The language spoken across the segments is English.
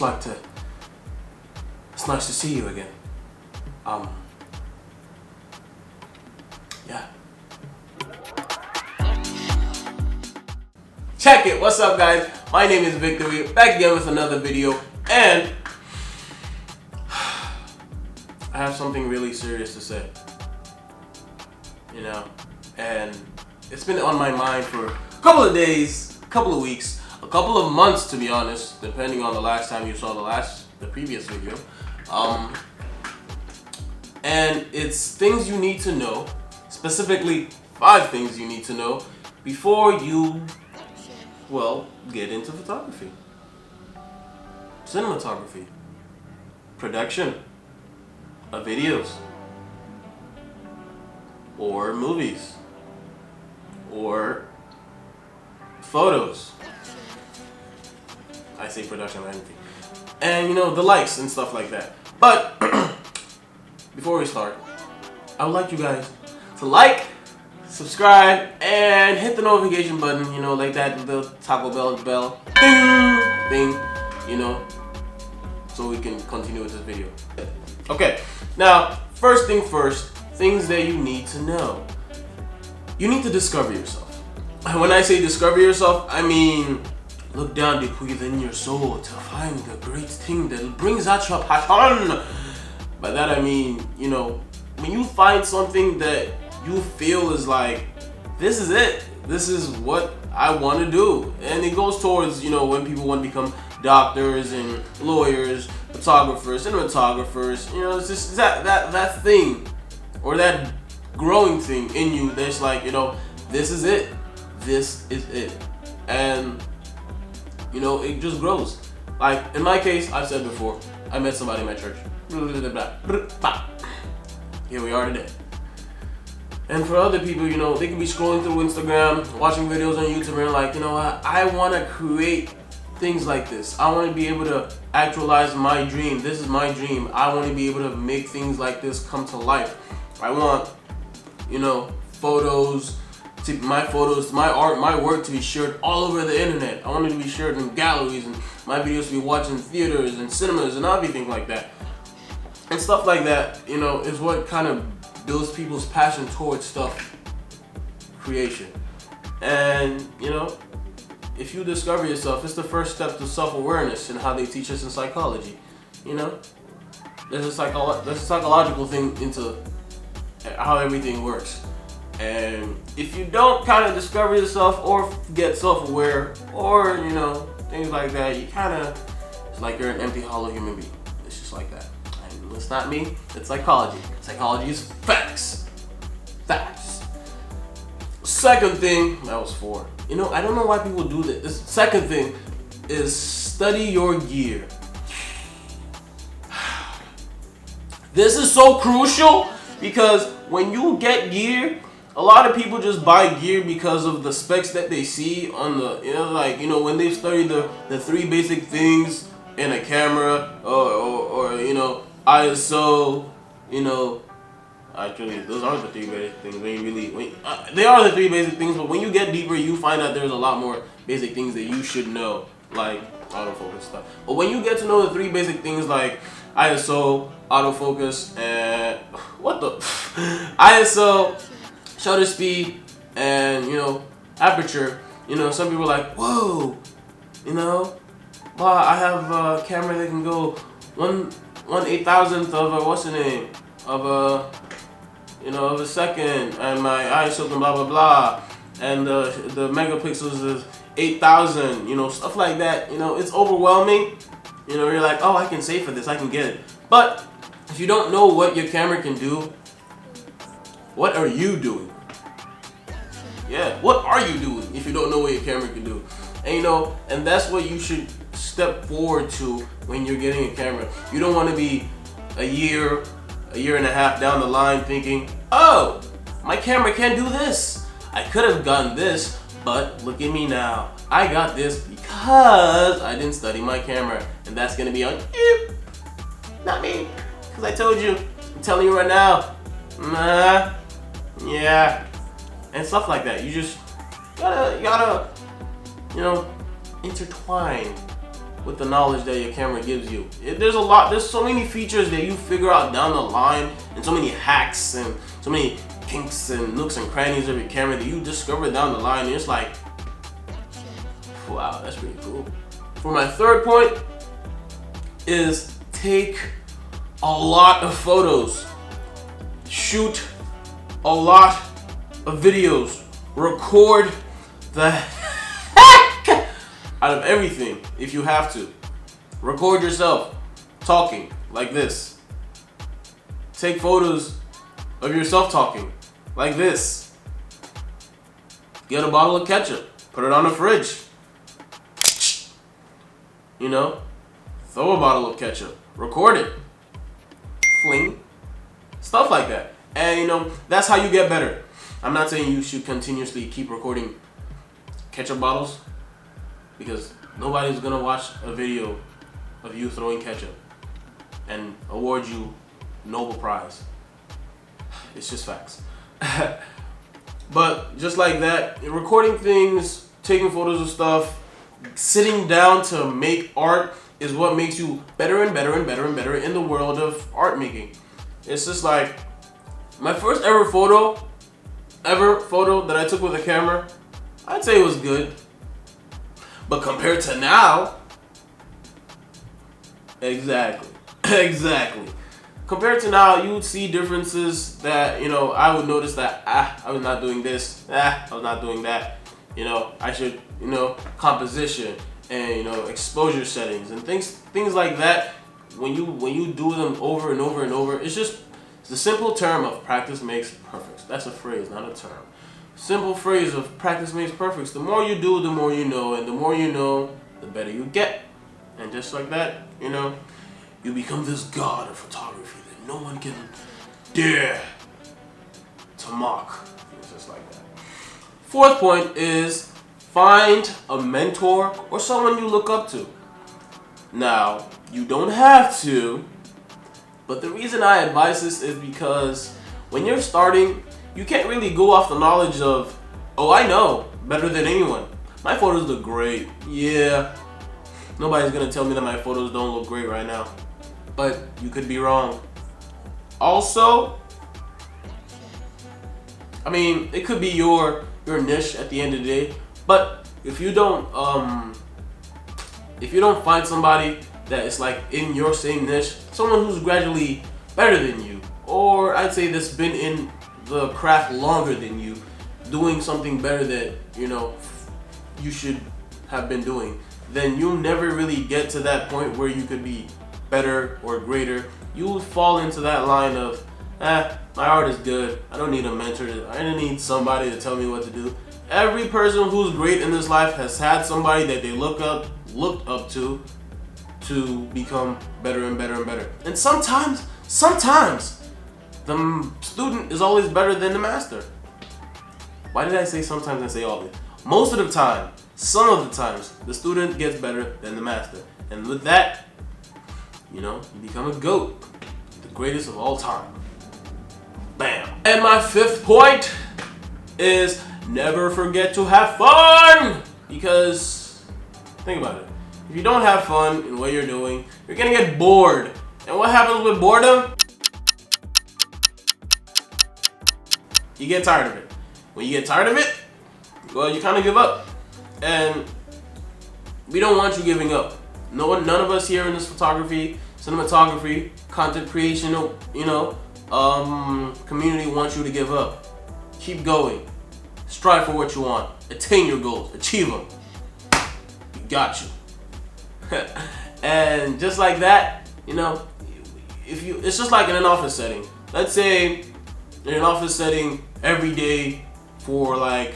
like to. It's nice to see you again. Yeah. Check it. What's up, guys? My name is Victory. Back again with another video, and I have something really serious to say. And it's been on my mind for a couple of days, a couple of weeks, a couple of months, to be honest, depending on the last time you saw the previous video. And it's things you need to know, specifically 5 things you need to know before you, well, get into photography, cinematography, production of videos, or movies, or photos. I say production of anything. And the likes and stuff like that. But before we start, I would like you guys to like, subscribe, and hit the notification button, like that little Taco Bell ding, so we can continue with this video. Okay, now, first thing first, things that you need to know. You need to discover yourself. When I say discover yourself, I mean look down deep within your soul to find the great thing that brings out your passion. By that I mean, when you find something that you feel is like, this is it, this is what I want to do, and it goes towards, when people want to become doctors and lawyers, photographers, cinematographers, it's just that thing, or that growing thing in you that's like, this is it, and it just grows. Like in my case, I've said before, I met somebody in my church. Here we are today. And for other people, they can be scrolling through Instagram, watching videos on YouTube, and like, I want to create things like this. I want to be able to actualize my dream. This is my dream. I want to be able to make things like this come to life. I want, my art, my work to be shared all over the internet. I want it to be shared in galleries, and my videos to be watched in theaters and cinemas and everything like that. And stuff like that, is what kind of builds people's passion towards stuff creation. And, if you discover yourself, it's the first step to self-awareness and how they teach us in psychology. There's a psychological thing into how everything works. And if you don't kind of discover yourself or get self-aware or, things like that, you kind of, it's like you're an empty, hollow human being. It's just like that. And it's not me, it's psychology. Psychology is facts. Facts. Second thing, that was 4. I don't know why people do this. This second thing is study your gear. This is so crucial because when you get gear, a lot of people just buy gear because of the specs that they see on the, when they study the 3 basic things in a camera or ISO, actually those aren't the 3 basic things. They are the 3 basic things, but when you get deeper, you find out there's a lot more basic things that you should know, like autofocus stuff. But when you get to know the 3 basic things like ISO, autofocus, and ISO, shutter speed, and aperture, some people are like, whoa, wow, I have a camera that can go 1/8,000th of a second, and my ISO can blah blah blah, and the megapixels is 8,000, stuff like that. It's overwhelming. You're like, oh, I can save for this, I can get it. But if you don't know what your camera can do, what are you doing? Yeah, what are you doing if you don't know what your camera can do? And and that's what you should step forward to when you're getting a camera. You don't want to be a year and a half down the line thinking, oh, my camera can't do this. I could have gotten this, but look at me now. I got this because I didn't study my camera. And that's going to be on you, not me. Because I told you, I'm telling you right now, yeah, and stuff like that. You just gotta, intertwine with the knowledge that your camera gives you. There's so many features that you figure out down the line, and so many hacks and so many kinks and nooks and crannies of your camera that you discover down the line, and it's like, wow, that's pretty cool. For my third point is take a lot of photos. Shoot a lot of videos. Record the heck out of everything if you have to. Record yourself talking like this. Take photos of yourself talking like this. Get a bottle of ketchup, put it on the fridge. You know, throw a bottle of ketchup, record it, fling, stuff like that. And you know, that's how you get better. I'm not saying you should continuously keep recording ketchup bottles, because nobody's gonna watch a video of you throwing ketchup and award you Nobel Prize. It's just facts. But just like that, recording things, taking photos of stuff, sitting down to make art is what makes you better and better and better and better in the world of art making. It's just like my first ever photo that I took with a camera, I'd say it was good. But compared to now, exactly. Compared to now, you would see differences that, you know, I would notice that, I was not doing this, I was not doing that. You know, I should, you know, composition and, you know, exposure settings and things like that. When you do them over and over and over, it's the simple term of practice makes perfect. That's a phrase, not a term. Simple phrase of practice makes perfect. The more you do, the more you know, and the more you know, the better you get. And just like that, you know, you become this god of photography that no one can dare to mock. It's just like that. Fourth point is find a mentor or someone you look up to. Now, you don't have to, but the reason I advise this is because when you're starting, you can't really go off the knowledge of, oh, I know better than anyone. My photos look great. Yeah, nobody's gonna tell me that my photos don't look great right now, but you could be wrong. Also, I mean, it could be your niche at the end of the day, but if you don't find somebody that is like in your same niche, someone who's gradually better than you, or I'd say that's been in the craft longer than you, doing something better that, you know, you should have been doing, then you'll never really get to that point where you could be better or greater. You'll fall into that line of, my art is good, I don't need a mentor, I don't need somebody to tell me what to do. Every person who's great in this life has had somebody that they looked up to become better and better and better. And sometimes the student is always better than the master. Why did I say sometimes and say always? Most of the time, some of the times, the student gets better than the master. And with that, you know, you become a GOAT, the greatest of all time. Bam. And my fifth point is never forget to have fun. Because, think about it. If you don't have fun in what you're doing, you're gonna get bored. And what happens with boredom? You get tired of it. When you get tired of it, well, you kind of give up. And we don't want you giving up. None of us here in this photography, cinematography, content creation, you know, community wants you to give up. Keep going. Strive for what you want. Attain your goals. Achieve them. We got you. And just like that, you know, it's just like in an office setting. Let's say in an office setting every day for like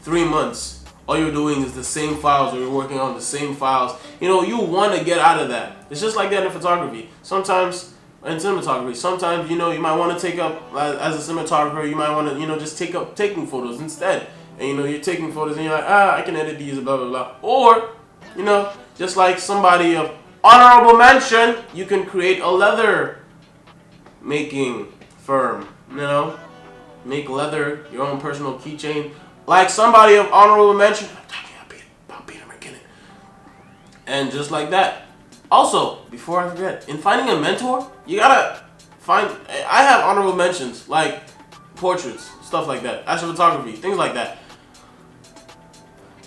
3 months, all you're doing is the same files, or you're working on the same files. You know, you want to get out of that. It's just like that in photography. Sometimes, in cinematography, sometimes, you know, you might want to take up, as a cinematographer, you might want to, you know, just take up taking photos instead. And, you know, you're taking photos and you're like, I can edit these, blah, blah, blah. Or, you know, just like somebody of honorable mention, you can create a leather making firm, you know? Make leather, your own personal keychain. Like somebody of honorable mention, I'm talking about Peter Mckinnon. And just like that. Also, before I forget, in finding a mentor, you gotta find. I have honorable mentions like portraits, stuff like that, astrophotography, things like that.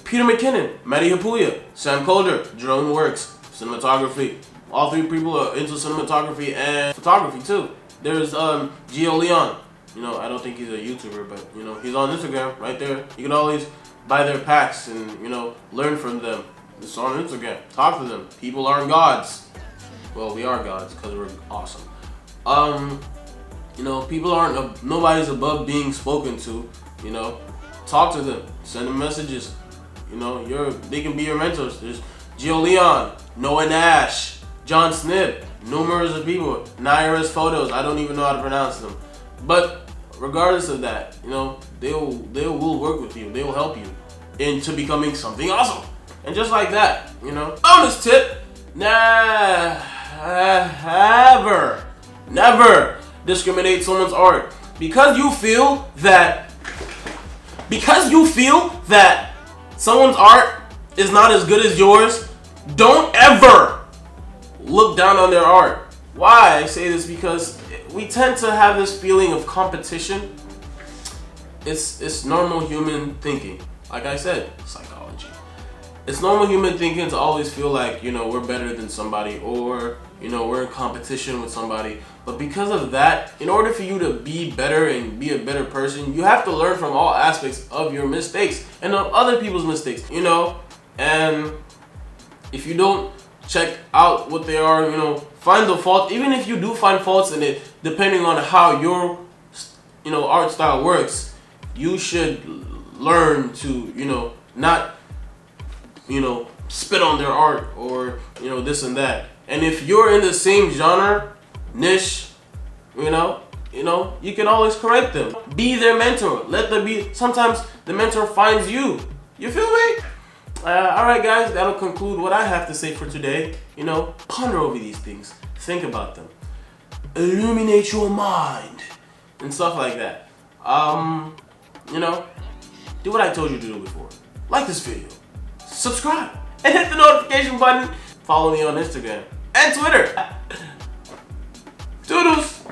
Peter Mckinnon, Matti Hapooja, Sam Calder, Drone Works, Cinematography. All three people are into cinematography and photography too. There's Gio Leon. You know, I don't think he's a YouTuber, but you know, he's on Instagram right there. You can always buy their packs and, you know, learn from them. It's on Instagram. Talk to them. People aren't gods. Well, we are gods because we're awesome. You know, people aren't. Nobody's above being spoken to. You know, talk to them. Send them messages. You know, they can be your mentors. There's Gio Leon, Noah Nash, John Snip, numerous of people. Naira's Photos. I don't even know how to pronounce them. But regardless of that, you know, they will work with you. They will help you into becoming something awesome. And just like that, you know. Bonus tip: never discriminate someone's art because you feel that someone's art is not as good as yours. Don't ever look down on their art. Why I say this? Because we tend to have this feeling of competition. It's normal human thinking. Like I said, psychology. It's normal human thinking to always feel like, you know, we're better than somebody, or, you know, we're in competition with somebody. But because of that, in order for you to be better and be a better person, you have to learn from all aspects of your mistakes and of other people's mistakes, you know. And if you don't check out what they are, you know, find the fault. Even if you do find faults in it, depending on how your, you know, art style works, you should learn to, you know, not, you know, spit on their art or, you know, this and that. And if you're in the same genre, niche, you know, you can always correct them. Be their mentor. Let them be. Sometimes the mentor finds you. You feel me? Alright guys, that'll conclude what I have to say for today. You know, ponder over these things. Think about them. Illuminate your mind. And stuff like that. You know, do what I told you to do before. Like this video. Subscribe. And hit the notification button. Follow me on Instagram and Twitter. Doodles.